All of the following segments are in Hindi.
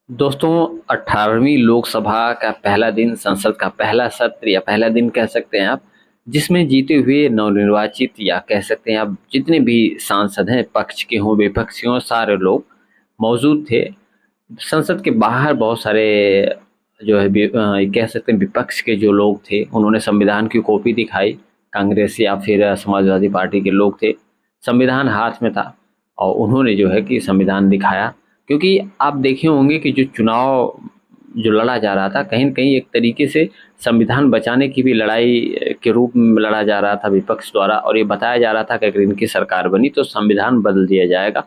दोस्तों, 18वीं लोकसभा का पहला दिन, संसद का पहला सत्र या पहला दिन कह सकते हैं आप, जिसमें जीते हुए नवनिर्वाचित या कह सकते हैं आप जितने भी सांसद हैं, पक्ष के हों, विपक्ष के हों, सारे लोग मौजूद थे। संसद के बाहर बहुत सारे जो है कह सकते हैं विपक्ष के जो लोग थे, उन्होंने संविधान की कॉपी दिखाई। कांग्रेस या फिर समाजवादी पार्टी के लोग थे। संविधान हाथ में था और उन्होंने जो है कि संविधान दिखाया। क्योंकि आप देखे होंगे कि जो चुनाव जो लड़ा जा रहा था, कहीं न कहीं एक तरीके से संविधान बचाने की भी लड़ाई के रूप में लड़ा जा रहा था विपक्ष द्वारा, और ये बताया जा रहा था कि अगर इनकी सरकार बनी तो संविधान बदल दिया जाएगा,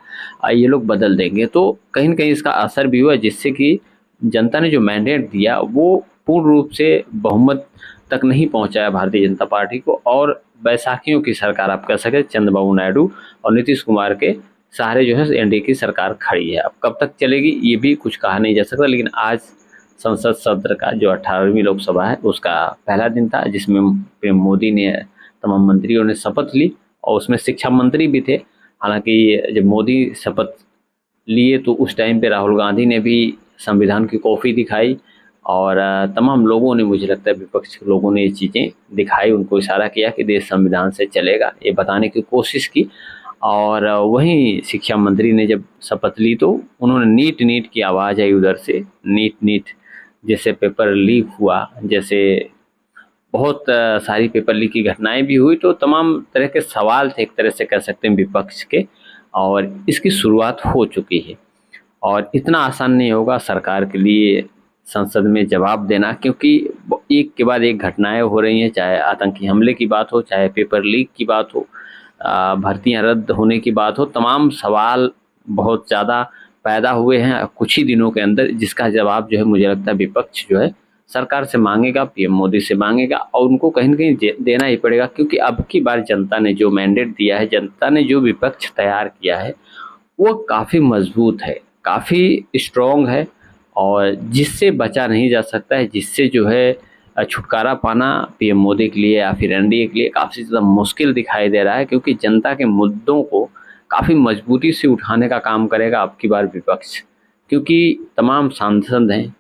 ये लोग बदल देंगे। तो कहीं न कहीं इसका असर भी हुआ, जिससे कि जनता ने जो मैंडेट दिया वो पूर्ण रूप से बहुमत तक नहीं पहुंचाया भारतीय जनता पार्टी को, और बैसाखियों की सरकार आप कह सकते हैं, चंद्रबाबू नायडू और नीतीश कुमार के सहारे जो है एनडीए की सरकार खड़ी है। अब कब तक चलेगी ये भी कुछ कहा नहीं जा सकता, लेकिन आज संसद सत्र का जो 18वीं लोकसभा है उसका पहला दिन था, जिसमें पीएम मोदी ने तमाम मंत्रियों ने शपथ ली और उसमें शिक्षा मंत्री भी थे। हालांकि जब मोदी शपथ लिए तो उस टाइम पे राहुल गांधी ने भी संविधान की कॉपी दिखाई, और तमाम लोगों ने, मुझे लगता है विपक्ष के लोगों ने ये चीज़ें दिखाई, उनको इशारा किया कि देश संविधान से चलेगा, ये बताने की कोशिश की। और वहीं शिक्षा मंत्री ने जब शपथ ली तो उन्होंने नीट नीट की आवाज़ आई उधर से। नीट नीट जैसे पेपर लीक हुआ, जैसे बहुत सारी पेपर लीक की घटनाएं भी हुई, तो तमाम तरह के सवाल थे, एक तरह से कह सकते हैं विपक्ष के। और इसकी शुरुआत हो चुकी है, और इतना आसान नहीं होगा सरकार के लिए संसद में जवाब देना, क्योंकि एक के बाद एक घटनाएं हो रही हैं, चाहे आतंकी हमले की बात हो, चाहे पेपर लीक की बात हो, भर्तियां रद्द होने की बात हो। तमाम सवाल बहुत ज़्यादा पैदा हुए हैं कुछ ही दिनों के अंदर, जिसका जवाब जो है मुझे लगता है विपक्ष जो है सरकार से मांगेगा, पीएम मोदी से मांगेगा, और उनको कहीं न कहीं देना ही पड़ेगा। क्योंकि अब की बार जनता ने जो मैंडेट दिया है, जनता ने जो विपक्ष तैयार किया है, वो काफ़ी मजबूत है, काफ़ी स्ट्रॉन्ग है, और जिससे बचा नहीं जा सकता है, जिससे जो है छुटकारा पाना पीएम मोदी के लिए या फिर एनडीए के लिए काफ़ी ज़्यादा मुश्किल दिखाई दे रहा है। क्योंकि जनता के मुद्दों को काफ़ी मजबूती से उठाने का काम करेगा अब की बार विपक्ष। क्योंकि तमाम सांसद हैं,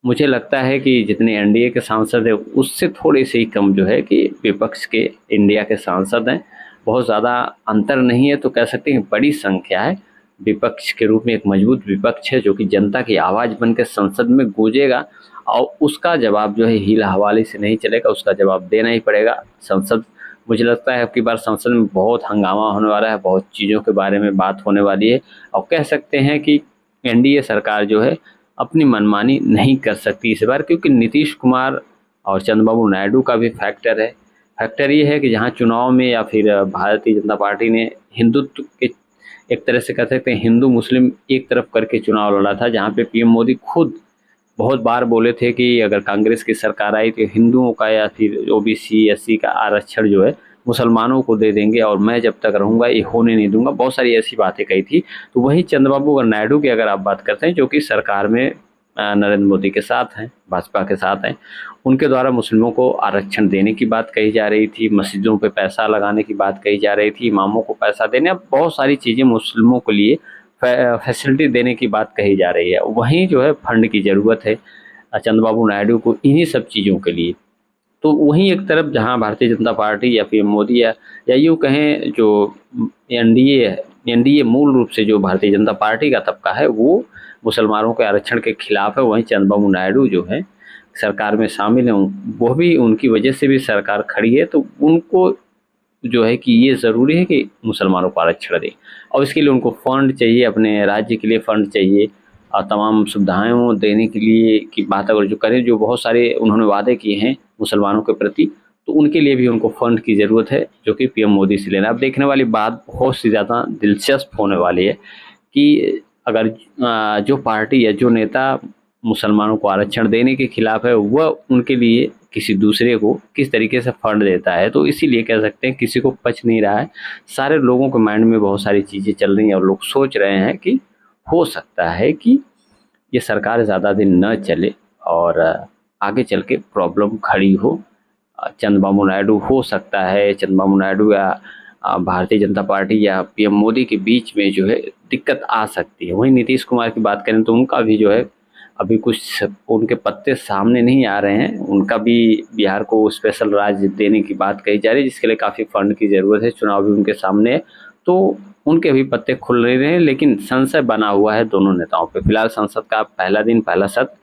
मुझे लगता है कि जितने एनडीए के सांसद हैं उससे थोड़े से ही कम जो है कि विपक्ष के इंडिया के सांसद हैं। बहुत ज़्यादा अंतर नहीं है, तो कह सकते हैं बड़ी संख्या है। विपक्ष के रूप में एक मजबूत विपक्ष है जो कि जनता की आवाज़ बनकर संसद में गूंजेगा, और उसका जवाब जो है हील हवाले से नहीं चलेगा, उसका जवाब देना ही पड़ेगा। संसद, मुझे लगता है अब की बार संसद में बहुत हंगामा होने वाला है, बहुत चीज़ों के बारे में बात होने वाली है, और कह सकते हैं कि एनडीए सरकार जो है अपनी मनमानी नहीं कर सकती इस बार। क्योंकि नीतीश कुमार और चंद्रबाबू नायडू का भी फैक्टर है। फैक्टर ये है कि जहाँ चुनाव में या फिर भारतीय जनता पार्टी ने हिंदुत्व के, एक तरह से कह सकते हैं हिंदू मुस्लिम एक तरफ करके चुनाव लड़ा था, जहाँ पे पीएम मोदी खुद बहुत बार बोले थे कि अगर कांग्रेस की सरकार आई तो हिंदुओं का या फिर ओबीसी एससी का आरक्षण जो है मुसलमानों को दे देंगे, और मैं जब तक रहूँगा ये होने नहीं दूंगा। बहुत सारी ऐसी बातें कही थी। तो वहीं चंद्रबाबू और नायडू की अगर आप बात करते हैं, जो कि सरकार में नरेंद्र मोदी के साथ हैं, भाजपा के साथ हैं, उनके द्वारा मुस्लिमों को आरक्षण देने की बात कही जा रही थी, मस्जिदों पे पैसा लगाने की बात कही जा रही थी, इमामों को पैसा देने, अब बहुत सारी चीज़ें मुस्लिमों के लिए फैसिलिटी देने की बात कही जा रही है। वहीं जो है फंड की ज़रूरत है चंद्रबाबू नायडू को इन्हीं सब चीज़ों के लिए। तो वहीं एक तरफ जहां भारतीय जनता पार्टी या पीएम मोदी या यूँ कहें जो एनडीए है, एनडीए मूल रूप से जो भारतीय जनता पार्टी का तबका है वो मुसलमानों के आरक्षण के खिलाफ है, वहीं चंद्रबाबू नायडू जो है सरकार में शामिल हैं, वो भी उनकी वजह से भी सरकार खड़ी है। तो उनको जो है कि ये ज़रूरी है कि मुसलमानों को आरक्षण दें, और इसके लिए उनको फ़ंड चाहिए, अपने राज्य के लिए फ़ंड चाहिए, और तमाम सुविधाएँ देने के लिए की बात अगर जो करें, जो बहुत सारे उन्होंने वादे किए हैं मुसलमानों के प्रति, तो उनके लिए भी उनको फ़ंड की ज़रूरत है, जो कि पीएम मोदी से लेना। अब देखने वाली बात बहुत सी ज़्यादा दिलचस्प होने वाली है कि अगर जो पार्टी या जो नेता मुसलमानों को आरक्षण देने के खिलाफ है, वह उनके लिए किसी दूसरे को किस तरीके से फंड देता है। तो इसीलिए कह सकते हैं किसी को पच नहीं रहा है। सारे लोगों के माइंड में बहुत सारी चीज़ें चल रही हैं, और लोग सोच रहे हैं कि हो सकता है कि ये सरकार ज़्यादा दिन न चले, और आगे चल के प्रॉब्लम खड़ी हो। चंद्रबाबू नायडू, हो सकता है चंद्रबाबू नायडू या भारतीय जनता पार्टी या पीएम मोदी के बीच में जो है दिक्कत आ सकती है। वहीं नीतीश कुमार की बात करें तो उनका भी जो है अभी कुछ उनके पत्ते सामने नहीं आ रहे हैं। उनका भी बिहार को स्पेशल राज्य देने की बात कही जा रही है, जिसके लिए काफ़ी फंड की ज़रूरत है। चुनाव भी उनके सामने है, तो उनके भी पत्ते खुल नहीं रहे हैं, लेकिन संशय बना हुआ है दोनों नेताओं पे। फिलहाल संसद का पहला दिन, पहला सत्र,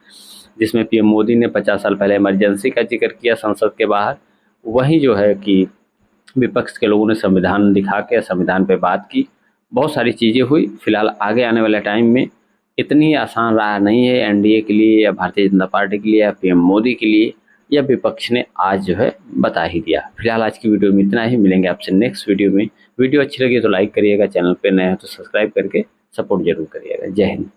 जिसमें पीएम मोदी ने 50 साल पहले इमरजेंसी का जिक्र किया संसद के बाहर। वहीं जो है कि विपक्ष के लोगों ने संविधान दिखा के संविधान पे बात की। बहुत सारी चीज़ें हुई। फिलहाल आगे आने वाले टाइम में इतनी आसान राह नहीं है एनडीए के लिए या भारतीय जनता पार्टी के लिए या पीएम मोदी के लिए। यह विपक्ष ने आज जो है बता ही दिया। फिलहाल आज की वीडियो में इतना ही। मिलेंगे आपसे नेक्स्ट वीडियो में। वीडियो अच्छी लगी तो लाइक करिएगा, चैनल पे नए हो तो सब्सक्राइब करके सपोर्ट जरूर करिएगा। जय हिंद।